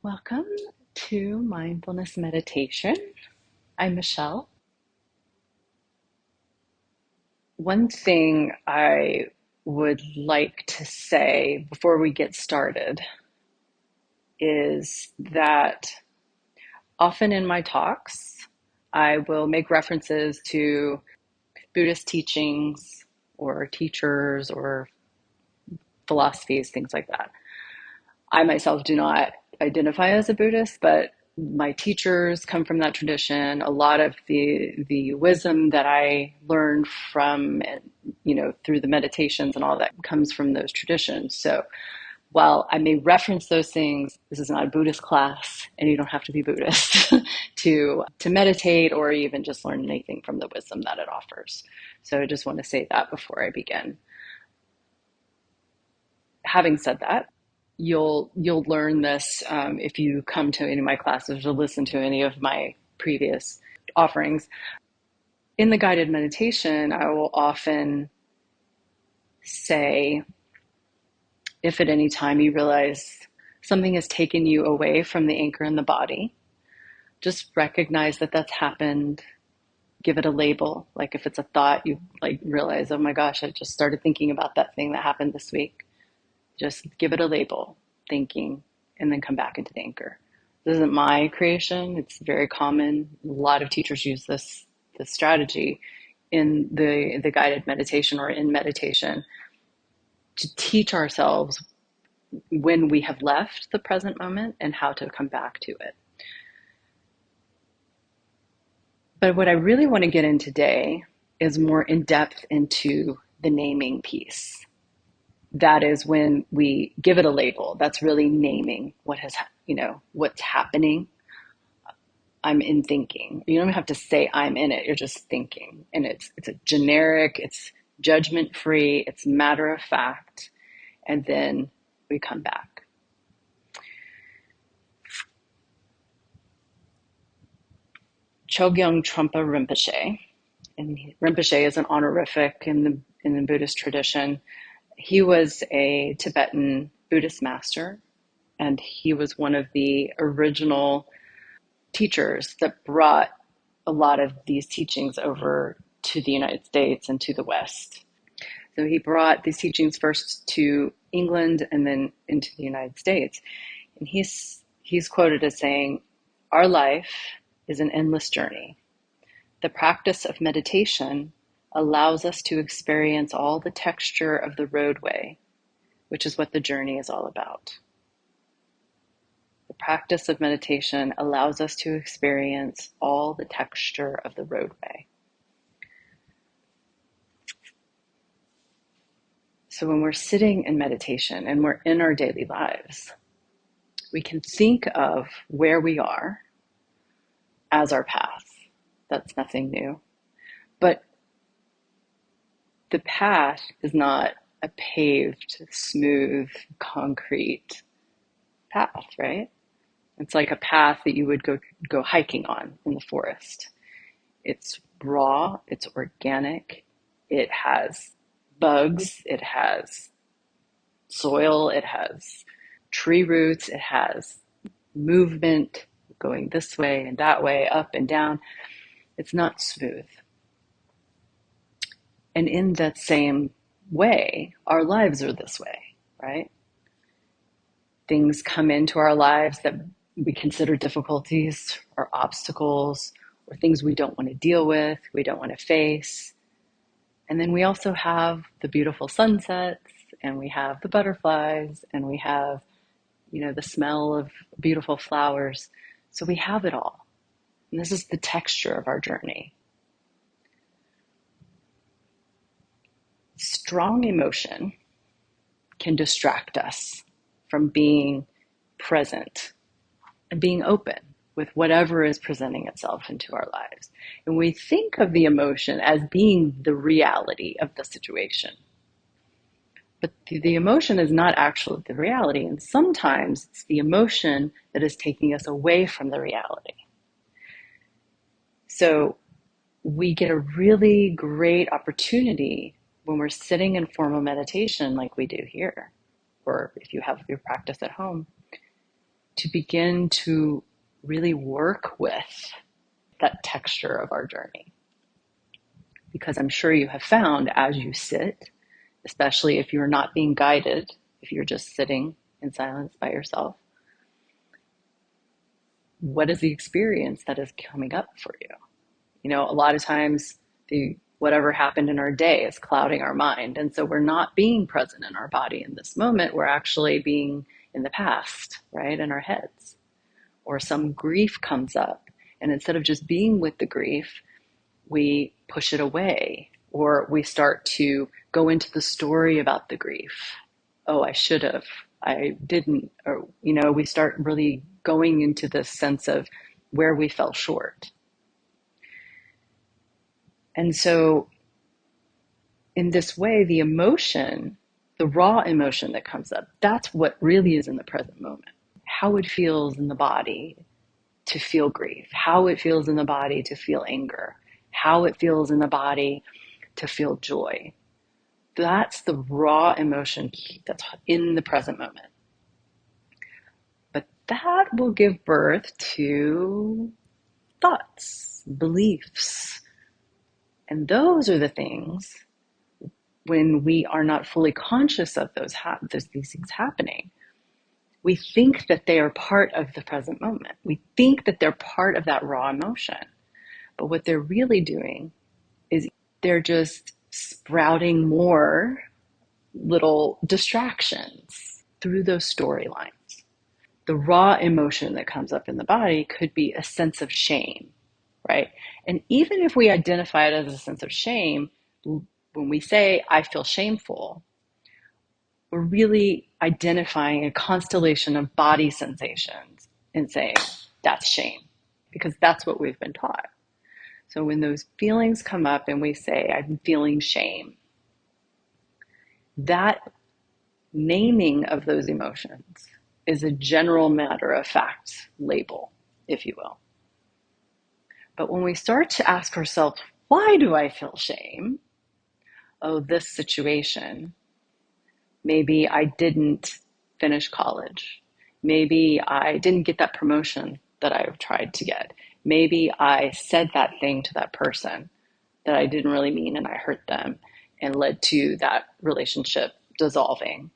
Welcome to Mindfulness Meditation. I'm Michelle. One thing I would like to say before we get started is that often in my talks, I will make references to Buddhist teachings or teachers or philosophies, things like that. I myself do not identify as a Buddhist, but my teachers come from that tradition. A lot of the wisdom that I learned from, through the meditations and all that comes from those traditions. So while I may reference those things, this is not a Buddhist class, and you don't have to be Buddhist to meditate or even just learn anything from the wisdom that it offers. So I just want to say that before I begin. Having said that, you'll learn this if you come to any of my classes or listen to any of my previous offerings. In the guided meditation, I will often say, if at any time you realize something has taken you away from the anchor in the body, just recognize that that's happened. Give it a label. Like if it's a thought, you realize, oh my gosh, I just started thinking about that thing that happened this week. Just give it a label, thinking, and then come back into the anchor. This isn't my creation. It's very common. A lot of teachers use this strategy in the guided meditation or in meditation to teach ourselves when we have left the present moment and how to come back to it. But what I really want to get in today is more in depth into the naming piece. That is when we give it a label. That's really naming what's happening. I'm in thinking. You don't have to say I'm in it. You're just thinking. And it's a generic, it's judgment free, it's matter of fact. And then we come back. Chogyam Trungpa Rinpoche, and Rinpoche is an honorific in the Buddhist tradition. He was a Tibetan Buddhist master, and he was one of the original teachers that brought a lot of these teachings over to the United States and to the West. So he brought these teachings first to England and then into the United States. And he's quoted as saying, "Our life is an endless journey. The practice of meditation allows us to experience all the texture of the roadway, which is what the journey is all about." The practice of meditation allows us to experience all the texture of the roadway. So when we're sitting in meditation and we're in our daily lives, we can think of where we are as our path. That's nothing new. But the path is not a paved, smooth, concrete path, right? It's like a path that you would go hiking on in the forest. It's raw, it's organic, it has bugs, it has soil, it has tree roots, it has movement going this way and that way, up and down. It's not smooth. And in that same way, our lives are this way, right? Things come into our lives that we consider difficulties or obstacles or things we don't want to deal with, we don't want to face. And then we also have the beautiful sunsets, and we have the butterflies, and we have, the smell of beautiful flowers. So we have it all. And this is the texture of our journey. Strong emotion can distract us from being present and being open with whatever is presenting itself into our lives. And we think of the emotion as being the reality of the situation. But the emotion is not actually the reality. And sometimes it's the emotion that is taking us away from the reality. So we get a really great opportunity when we're sitting in formal meditation like we do here, or if you have your practice at home, to begin to really work with that texture of our journey. Because I'm sure you have found as you sit, especially if you're not being guided, if you're just sitting in silence by yourself, what is the experience that is coming up for you? You know, a lot of times whatever happened in our day is clouding our mind. And so we're not being present in our body in this moment. We're actually being in the past, right? In our heads. Or some grief comes up. And instead of just being with the grief, we push it away, or we start to go into the story about the grief. Oh, I should have, I didn't, or, you know, we start really going into this sense of where we fell short. And so in this way, the emotion, the raw emotion that comes up, that's what really is in the present moment. How it feels in the body to feel grief, how it feels in the body to feel anger, how it feels in the body to feel joy. That's the raw emotion that's in the present moment. But that will give birth to thoughts, beliefs. And those are the things, when we are not fully conscious of these things happening, we think that they are part of the present moment. We think that they're part of that raw emotion. But what they're really doing is they're just sprouting more little distractions through those storylines. The raw emotion that comes up in the body could be a sense of shame, right? And even if we identify it as a sense of shame, when we say, I feel shameful, we're really identifying a constellation of body sensations and saying, that's shame, because that's what we've been taught. So when those feelings come up and we say, I'm feeling shame, that naming of those emotions is a general matter of fact label, if you will. But when we start to ask ourselves, why do I feel shame? Oh, this situation. Maybe I didn't finish college. Maybe I didn't get that promotion that I tried to get. Maybe I said that thing to that person that I didn't really mean and I hurt them and led to that relationship dissolving.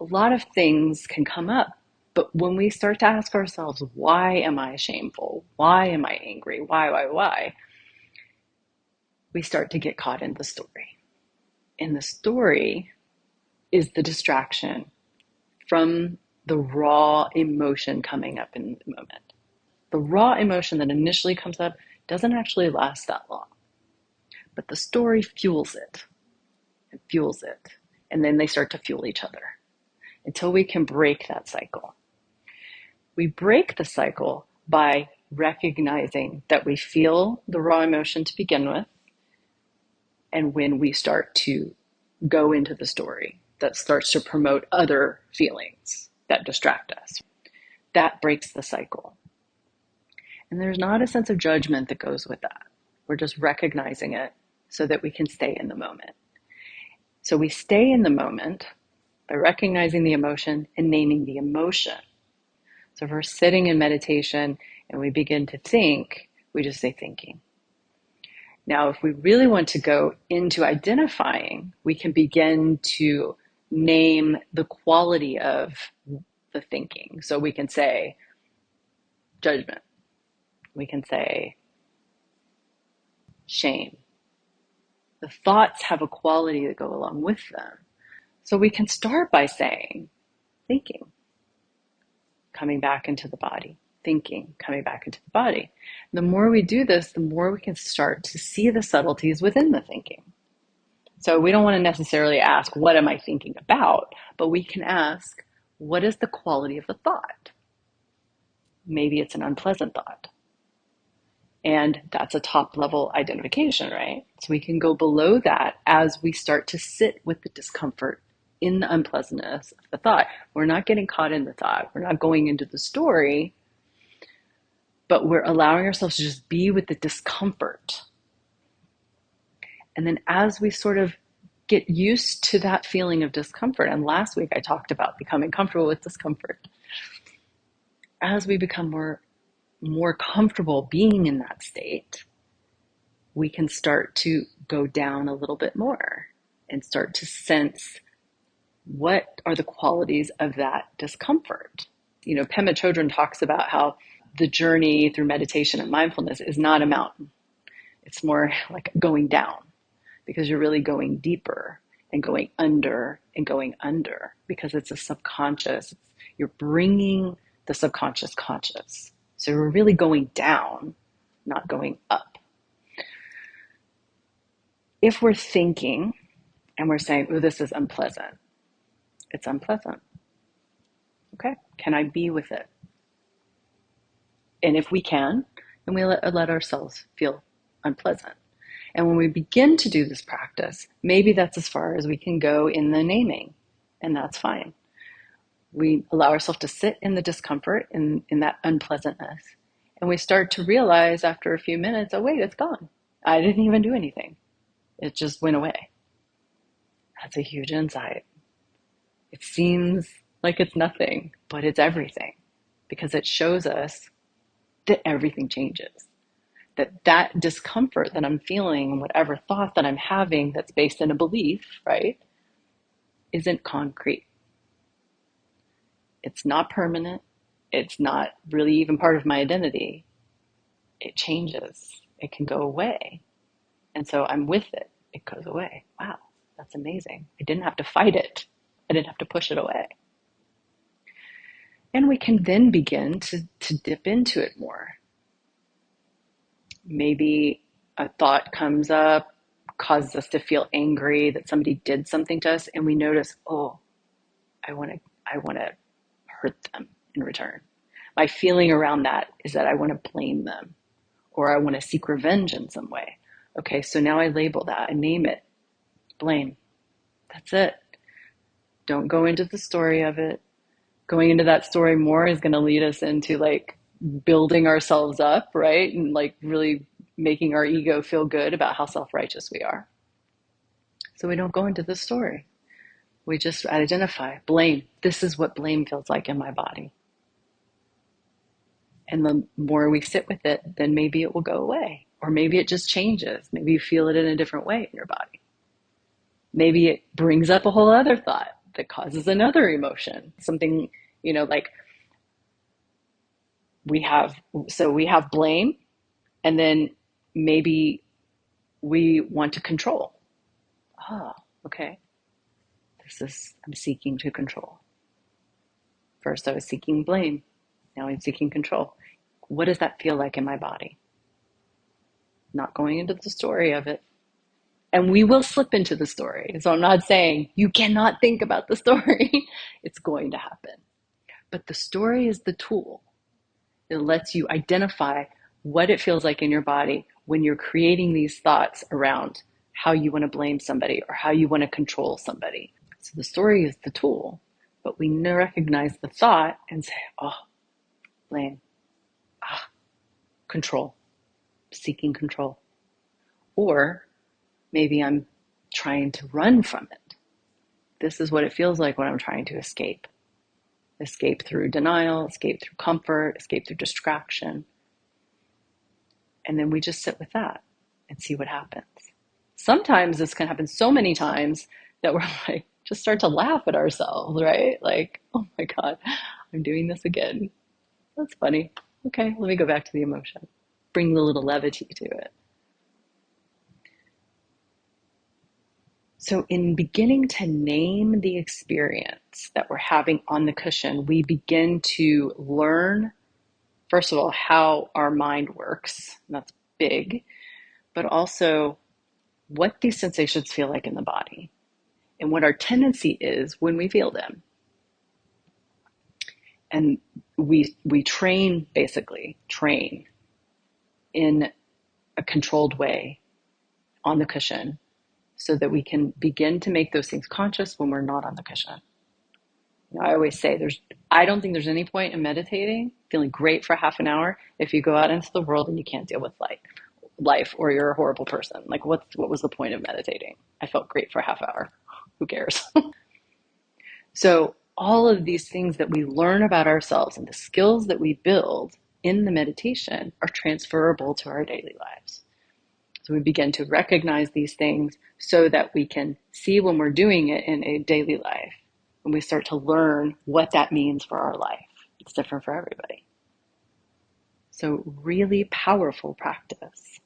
A lot of things can come up, but when we start to ask ourselves, why am I shameful? Why am I angry? Why? We start to get caught in the story. And the story is the distraction from the raw emotion coming up in the moment. The raw emotion that initially comes up doesn't actually last that long, but the story fuels it. It fuels it. And then they start to fuel each other until we can break that cycle. We break the cycle by recognizing that we feel the raw emotion to begin with, and when we start to go into the story that starts to promote other feelings that distract us, that breaks the cycle. And there's not a sense of judgment that goes with that. We're just recognizing it so that we can stay in the moment. So we stay in the moment by recognizing the emotion and naming the emotion. So if we're sitting in meditation and we begin to think, we just say thinking. Now, if we really want to go into identifying, we can begin to name the quality of the thinking. So we can say judgment. We can say shame. The thoughts have a quality that go along with them. So we can start by saying thinking, coming back into the body, thinking, coming back into the body. The more we do this, the more we can start to see the subtleties within the thinking. So we don't want to necessarily ask, what am I thinking about? But we can ask, what is the quality of the thought? Maybe it's an unpleasant thought. And that's a top level identification, right? So we can go below that as we start to sit with the discomfort in the unpleasantness of the thought. We're not getting caught in the thought. We're not going into the story, but we're allowing ourselves to just be with the discomfort. And then as we sort of get used to that feeling of discomfort, and last week I talked about becoming comfortable with discomfort. as we become more comfortable being in that state, we can start to go down a little bit more and start to sense what are the qualities of that discomfort. Pema Chodron talks about how the journey through meditation and mindfulness is not a mountain. It's more like going down, because you're really going deeper and going under, because it's a subconscious. You're bringing the subconscious conscious. So we're really going down, not going up. If we're thinking and we're saying, oh, this is unpleasant, it's unpleasant. Okay, can I be with it? And if we can, then we let ourselves feel unpleasant. And when we begin to do this practice, maybe that's as far as we can go in the naming, and that's fine. We allow ourselves to sit in the discomfort, in that unpleasantness, and we start to realize after a few minutes, oh wait, it's gone. I didn't even do anything. It just went away. That's a huge insight. It seems like it's nothing, but it's everything, because it shows us that everything changes. That discomfort that I'm feeling, whatever thought that I'm having that's based in a belief, right, isn't concrete. It's not permanent. It's not really even part of my identity. It changes. It can go away. And so I'm with it. It goes away. Wow, that's amazing. I didn't have to fight it. I didn't have to push it away. And we can then begin to dip into it more. Maybe a thought comes up, causes us to feel angry that somebody did something to us, and we notice, oh, I want to hurt them in return. My feeling around that is that I want to blame them, or I want to seek revenge in some way. Okay, so now I label that, I name it, blame. That's it. Don't go into the story of it. Going into that story more is going to lead us into like building ourselves up, right? And like really making our ego feel good about how self-righteous we are. So we don't go into the story. We just identify blame. This is what blame feels like in my body. And the more we sit with it, then maybe it will go away. Or maybe it just changes. Maybe you feel it in a different way in your body. Maybe it brings up a whole other thought that causes another emotion. Something, like we have blame, and then maybe we want to control. Oh, okay. I'm seeking to control. First I was seeking blame. Now I'm seeking control. What does that feel like in my body? Not going into the story of it. And we will slip into the story. So I'm not saying you cannot think about the story. It's going to happen. But the story is the tool. It lets you identify what it feels like in your body when you're creating these thoughts around how you want to blame somebody or how you want to control somebody. So the story is the tool, but we recognize the thought and say, oh, blame, control, seeking control. Or maybe I'm trying to run from it. This is what it feels like when I'm trying to escape. Escape through denial, escape through comfort, escape through distraction. And then we just sit with that and see what happens. Sometimes this can happen so many times that we're like, just start to laugh at ourselves, right? Like, oh my God, I'm doing this again. That's funny. Okay, let me go back to the emotion. Bring the little levity to it. So in beginning to name the experience that we're having on the cushion, we begin to learn, first of all, how our mind works. And that's big, but also what these sensations feel like in the body and what our tendency is when we feel them. And we basically train in a controlled way on the cushion so that we can begin to make those things conscious when we're not on the cushion. I always say I don't think there's any point in meditating, feeling great for half an hour, if you go out into the world and you can't deal with life, or you're a horrible person. Like what was the point of meditating? I felt great for a half hour. Who cares? So all of these things that we learn about ourselves and the skills that we build in the meditation are transferable to our daily lives. So we begin to recognize these things so that we can see when we're doing it in a daily life, and we start to learn what that means for our life. It's different for everybody. So really powerful practice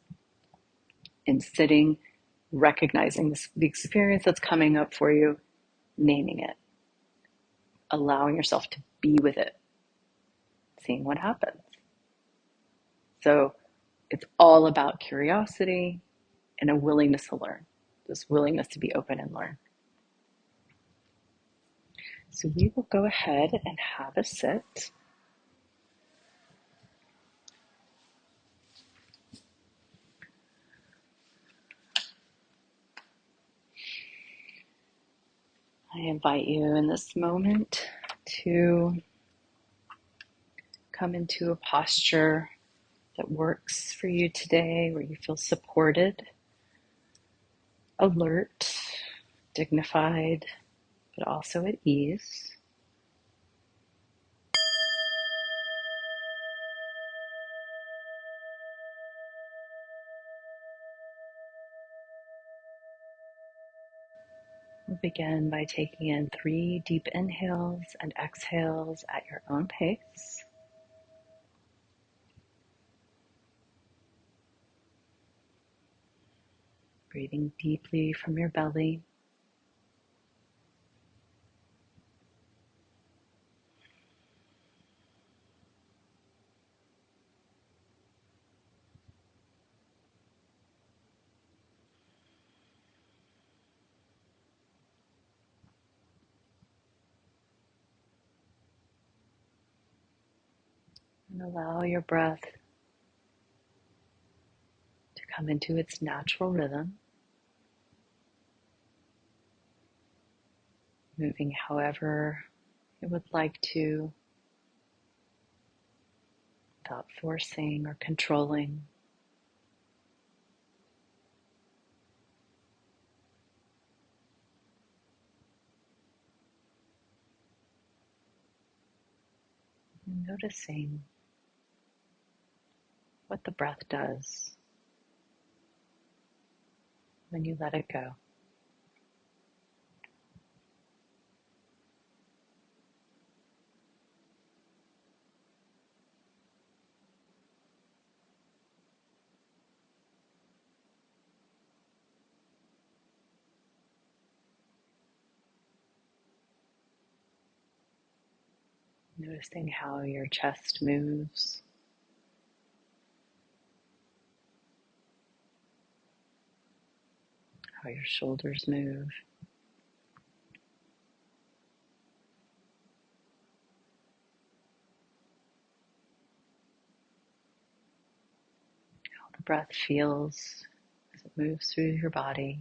in sitting, recognizing the experience that's coming up for you, naming it, allowing yourself to be with it, seeing what happens. So it's all about curiosity and a willingness to learn, this willingness to be open and learn. So we will go ahead and have a sit. I invite you in this moment to come into a posture that works for you today, where you feel supported, alert, dignified, but also at ease. We'll begin by taking in 3 deep inhales and exhales at your own pace. Breathing deeply from your belly. And allow your breath to come into its natural rhythm, moving however it would like to, without forcing or controlling. And noticing what the breath does when you let it go. Noticing how your chest moves, how your shoulders move, how the breath feels as it moves through your body,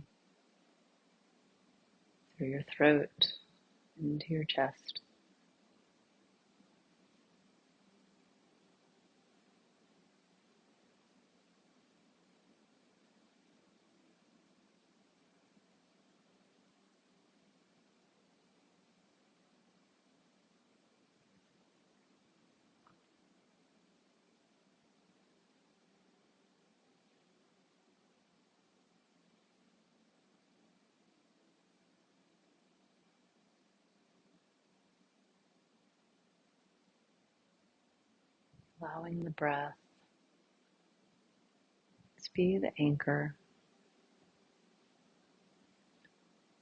through your throat, into your chest. Allowing the breath to be the anchor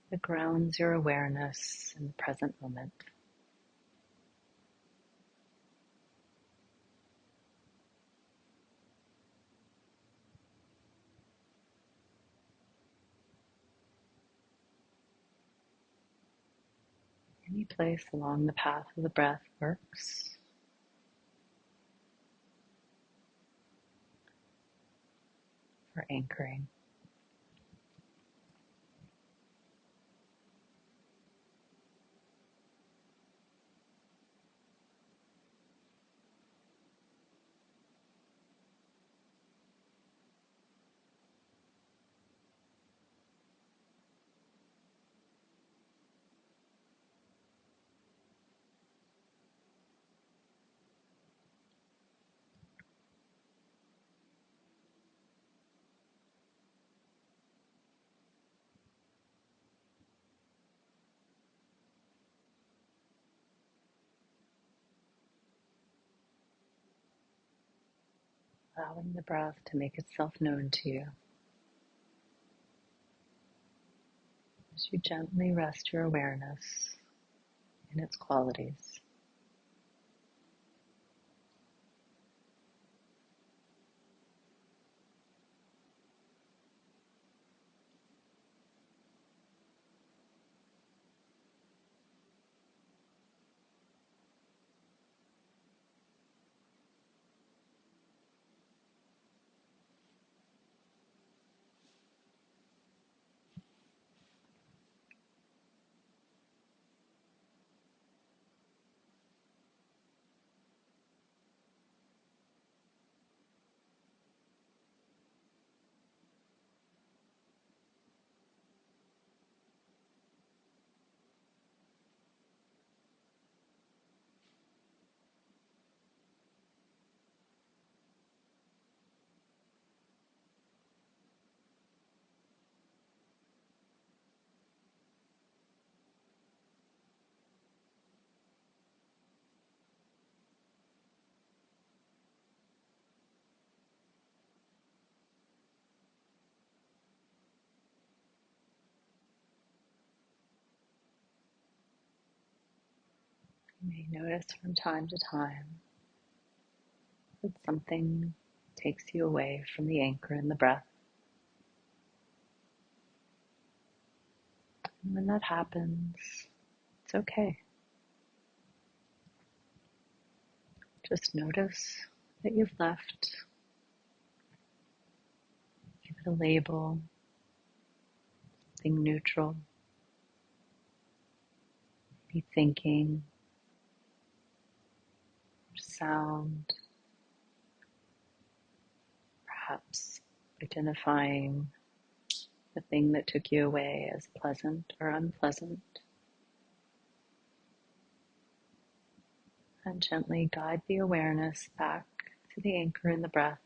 that grounds your awareness in the present moment. Any place along the path of the breath works. For anchoring. allowing the breath to make itself known to you as you gently rest your awareness in its qualities. You may notice from time to time that something takes you away from the anchor in the breath. And when that happens, it's okay. Just notice that you've left. Give it a label, something neutral. Be thinking, sound, perhaps identifying the thing that took you away as pleasant or unpleasant. And gently guide the awareness back to the anchor in the breath.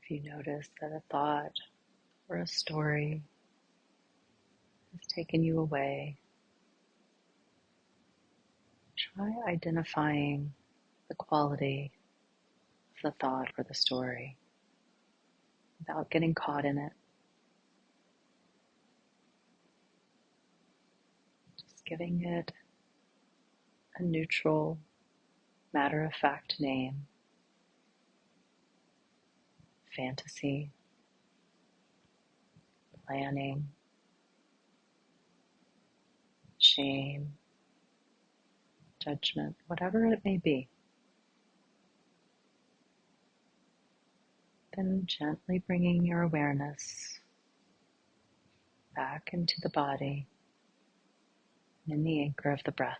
If you notice that a thought or a story has taken you away, try identifying the quality of the thought or the story without getting caught in it. Just giving it a neutral, matter-of-fact name: fantasy, planning, shame, judgment, whatever it may be. Then gently bringing your awareness back into the body and in the anchor of the breath.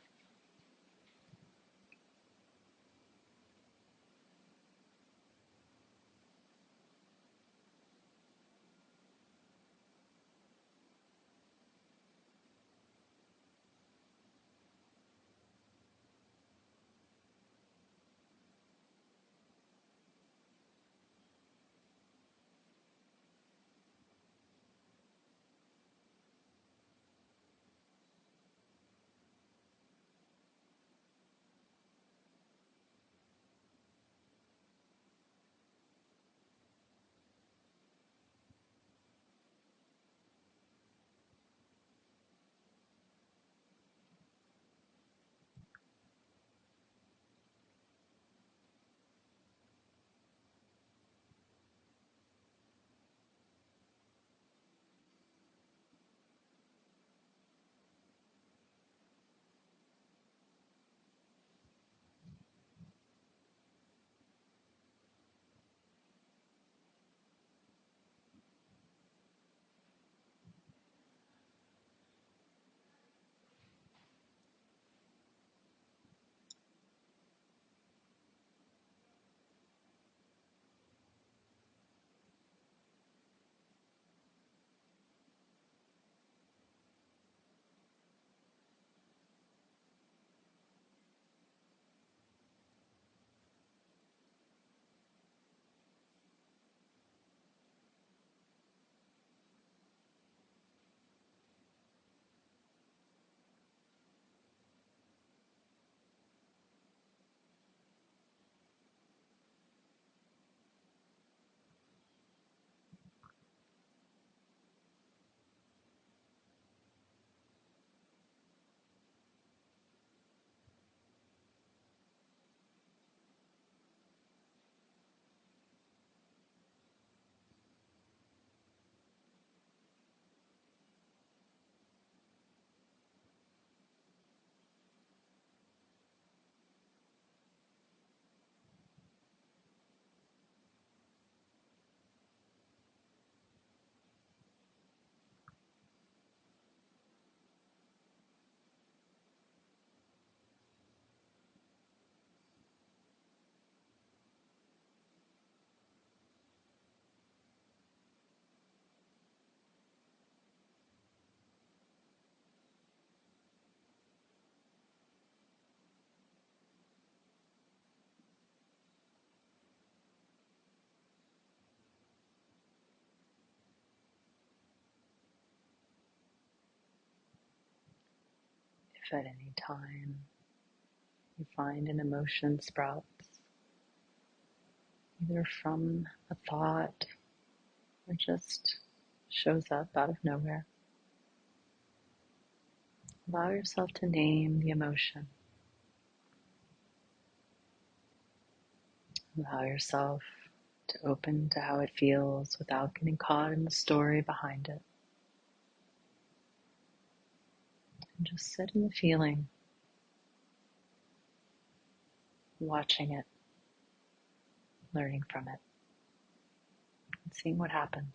if at any time you find an emotion sprouts, either from a thought or just shows up out of nowhere, allow yourself to name the emotion. Allow yourself to open to how it feels without getting caught in the story behind it. And just sit in the feeling, watching it, learning from it, and seeing what happens.